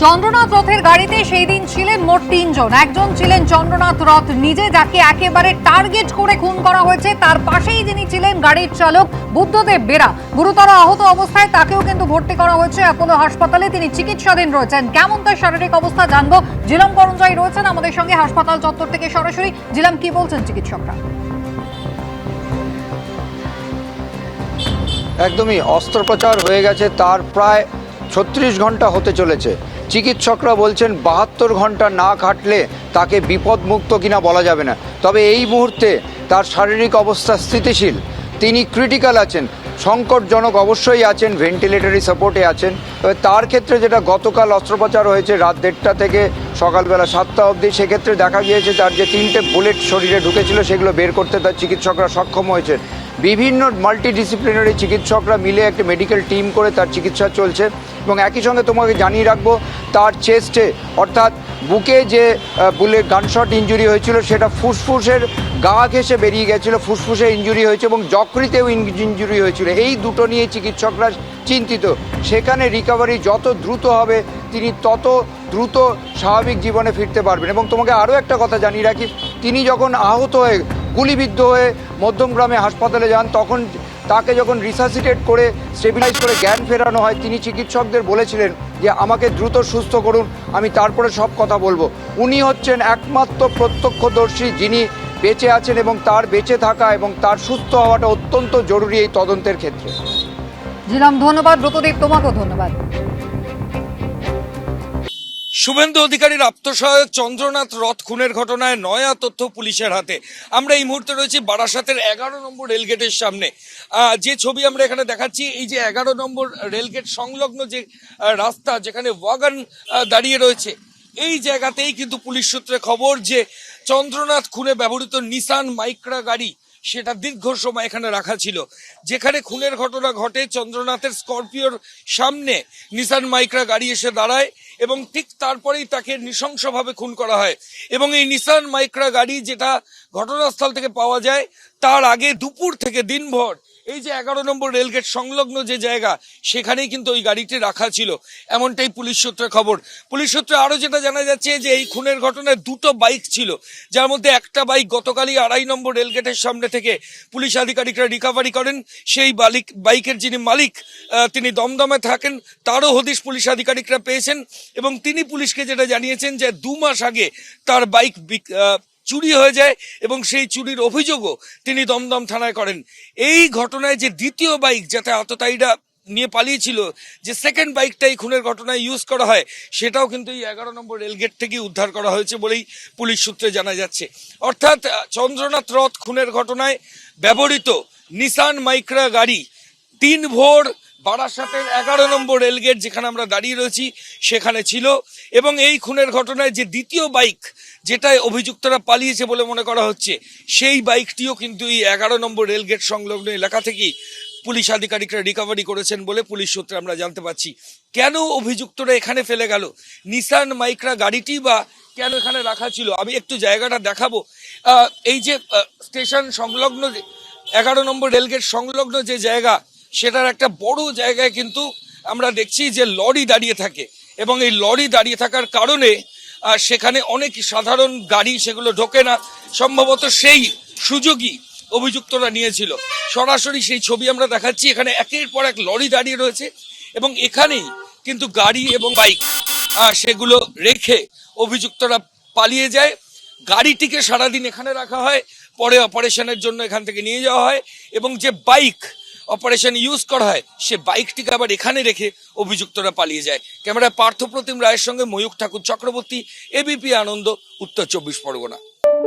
চন্দ্রনাথ রথের গাড়িতে সেই দিন ছিলেন মোট 3 জন। একজন ছিলেন চন্দ্রনাথ রথ নিজে, যাকে একেবারে টার্গেট করে খুন করা হয়েছে। তার পাশেই যিনি ছিলেন গাড়ির চালক বুদ্ধদেব বেরা, গুরুতর আহত অবস্থায় তাকেও কিন্তু ভর্তি করা হয়েছে অ্যাপোলো হাসপাতালে। তিনি চিকিৎসাধীন রয়েছেন। কেমন তার শারীরিক অবস্থা জানবো। জিলাম করঞ্জাই রয়েছেন আমাদের সঙ্গে হাসপাতাল চত্বর থেকে সরাসরি। জিলাম, কি বলছেন চিকিৎসকরা? একদমই অস্ত্রোপচার হয়ে গেছে, তার প্রায় 36 ঘন্টা হতে চলেছে। চিকিৎসকরা বলছেন 72 ঘন্টা না কাটলে তাকে বিপদমুক্ত কিনা বলা যাবে না। তবে এই মুহূর্তে তার শারীরিক অবস্থা স্থিতিশীল, তিনি ক্রিটিক্যাল আছেন, সংকটজনক অবশ্যই আছেন, ভেন্টিলেটরি সাপোর্টে আছেন। তবে তার ক্ষেত্রে যেটা গতকাল অস্ত্রোপচার হয়েছে রাত 1:30 থেকে সকালবেলা 7টা অবধি, সেক্ষেত্রে দেখা গিয়েছে তার যে 3টে বুলেট শরীরে ঢুকেছিল সেগুলো বের করতে তার চিকিৎসকরা সক্ষম হয়েছে। বিভিন্ন মাল্টিডিসিপ্লিনারি চিকিৎসকরা মিলে একটা মেডিকেল টিম করে তার চিকিৎসা চলছে। এবং একই সঙ্গে তোমাকে জানিয়ে রাখবো, তার চেস্টে অর্থাৎ বুকে যে বুলেট গানশট ইঞ্জুরি হয়েছিল সেটা ফুসফুসের গা ঘেঁষে বেরিয়ে গেছিলো, ফুসফুসে ইঞ্জুরি হয়েছে এবং যকৃতেও ইঞ্জুরি হয়েছিল। এই দুটো নিয়ে চিকিৎসকরা চিন্তিত। সেখানে রিকভারি যত দ্রুত হবে তিনি তত দ্রুত স্বাভাবিক জীবনে ফিরতে পারবেন। এবং তোমাকে আরও একটা কথা জানিয়ে রাখি, তিনি যখন আহত হয়ে গুলিবিদ্ধ হয়ে মধ্যমগ্রামে হাসপাতালে যান, তখন তাকে যখন রিসাসিটেট করে স্টেবিলাইজ করে জ্ঞান ফেরানো হয়, তিনি চিকিৎসকদের বলেছিলেন যে আমাকে দ্রুত সুস্থ করুন, আমি তারপরে সব কথা বলবো। উনি হচ্ছেন একমাত্র প্রত্যক্ষদর্শী যিনি বেঁচে আছেন এবং তার বেঁচে থাকা এবং তার সুস্থ হওয়াটা অত্যন্ত জরুরি এই তদন্তের ক্ষেত্রে। জিলাম, ধন্যবাদ। ব্রতদেব, তোমাকেও ধন্যবাদ। শুভেন্দু অধিকারীর আত্মসহায়ক চন্দ্রনাথ রথ খুনের ঘটনায় নয়া তথ্য পুলিশের হাতে। আমরা এই মুহূর্তে রয়েছি বারাসাতের 11 নম্বর রেলগেটের সামনে। যে ছবি আমরা এখানে দেখাচ্ছি, এই যে 11 নম্বর রেলগেট সংলগ্ন যে রাস্তা যেখানে ওয়াগন দাঁড়িয়ে রয়েছে, এই জায়গাতেই কিন্তু পুলিশ সূত্রে খবর যে চন্দ্রনাথ খুনে ব্যবহৃত নিসান মাইক্রা গাড়ি সেটা দীর্ঘ সময় এখানে রাখা ছিল। যেখানে খুনের ঘটনা ঘটে, চন্দ্রনাথের স্করপিওর সামনে নিসান মাইক্রা গাড়ি এসে দাঁড়ায় এবং ঠিক তারপরেই তাকে নৃশংসভাবে খুন করা হয়। এবং এই নিসান মাইক্রা গাড়ি যেটা ঘটনাস্থল থেকে পাওয়া যায়, তার আগে দুপুর থেকে দিনভর এই যে 11 নম্বর রেলগেট সংলগ্ন যে জায়গা, সেখানেই কিন্তু ওই গাড়িটি রাখা ছিল, এমনটাই পুলিশ সূত্রে খবর। পুলিশ সূত্রে আরো যেটা জানা যাচ্ছে যে এই খুনের ঘটনায় 2টো বাইক ছিল, যার মধ্যে একটা বাইক গতকালই 2.5 নম্বর রেলগেটের সামনে থেকে পুলিশ আধিকারিকরা রিকভারি করেন। সেই বাইকের যিনি মালিক তিনি দমদমে থাকেন, তারও হদিশ পুলিশ আধিকারিকরা পেয়েছেন এবং তিনি পুলিশকে যেটা জানিয়েছেন যে 2 মাস আগে তার বাইক চুরি হয়ে যায় এবং সেই চুরির অভিযোগও তিনি দমদম থানায় করেন। এই ঘটনায় যে দ্বিতীয় বাইক যাতে আততায়ীরা নিয়ে পালিয়েছিল, যে সেকেন্ড বাইকটাই খুনের ঘটনায় ইউজ করা হয়, সেটাও কিন্তু এই 11 নম্বর রেলগেট থেকে উদ্ধার করা হয়েছে বলেই পুলিশ সূত্রে জানা যাচ্ছে। অর্থাৎ চন্দ্রনাথ রথ খুনের ঘটনায় ব্যবহৃত নিসান মাইক্রা গাড়ি 3 ভোর বারাসাতের 11 নম্বর রেলগেট যেখানে আমরা দাঁড়িয়ে রয়েছি সেখানে ছিল। এবং এই খুনের ঘটনায় যে দ্বিতীয় বাইক যেটায় অভিযুক্তরা পালিয়েছে বলে মনে করা হচ্ছে, সেই বাইকটিও কিন্তু এই 11 নম্বর রেলগেট সংলগ্ন এলাকা থেকেই পুলিশ আধিকারিকরা রিকভারি করেছেন বলে পুলিশ সূত্রে আমরা জানতে পারছি। কেন অভিযুক্তরা এখানে ফেলে গেল, নিসান মাইক্রা গাড়িটি বা কেন এখানে রাখা ছিল, আমি একটু জায়গাটা দেখাবো। এই যে স্টেশন সংলগ্ন 11 নম্বর রেলগেট সংলগ্ন যে জায়গা, সেটার একটা বড় জায়গায় কিন্তু আমরা দেখছি যে লরি দাঁড়িয়ে থাকে এবং এই লরি দাঁড়িয়ে থাকার কারণে সেখানে অনেক সাধারণ গাড়ি সেগুলো ঢোকে না। সম্ভবত সেই সুযোগই অভিযুক্তরা নিয়েছিল। সরাসরি সেই ছবি আমরা দেখাচ্ছি। এখানে একের পর এক লরি দাঁড়িয়ে রয়েছে এবং এখানেই কিন্তু গাড়ি এবং বাইক সেগুলো রেখে অভিযুক্তরা পালিয়ে যায়। গাড়িটিকে সারাদিন এখানে রাখা হয়, পরে অপারেশনের জন্য এখান থেকে নিয়ে যাওয়া হয় এবং যে বাইক অপারেশন ইউজ করা হয় সে বাইকটিকে আবার এখানে রেখে অভিযুক্তরা পালিয়ে যায়। ক্যামেরায় পার্থপ্রতিম রায়ের সঙ্গে ময়ূখ ঠাকুর চক্রবর্তী, এবিপি আনন্দ, উত্তর 24 পরগনা।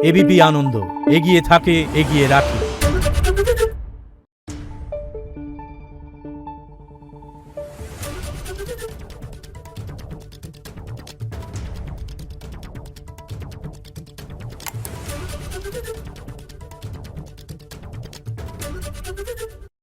এবিপি আনন্দ, এগিয়ে থাকে, এগিয়ে রাখে।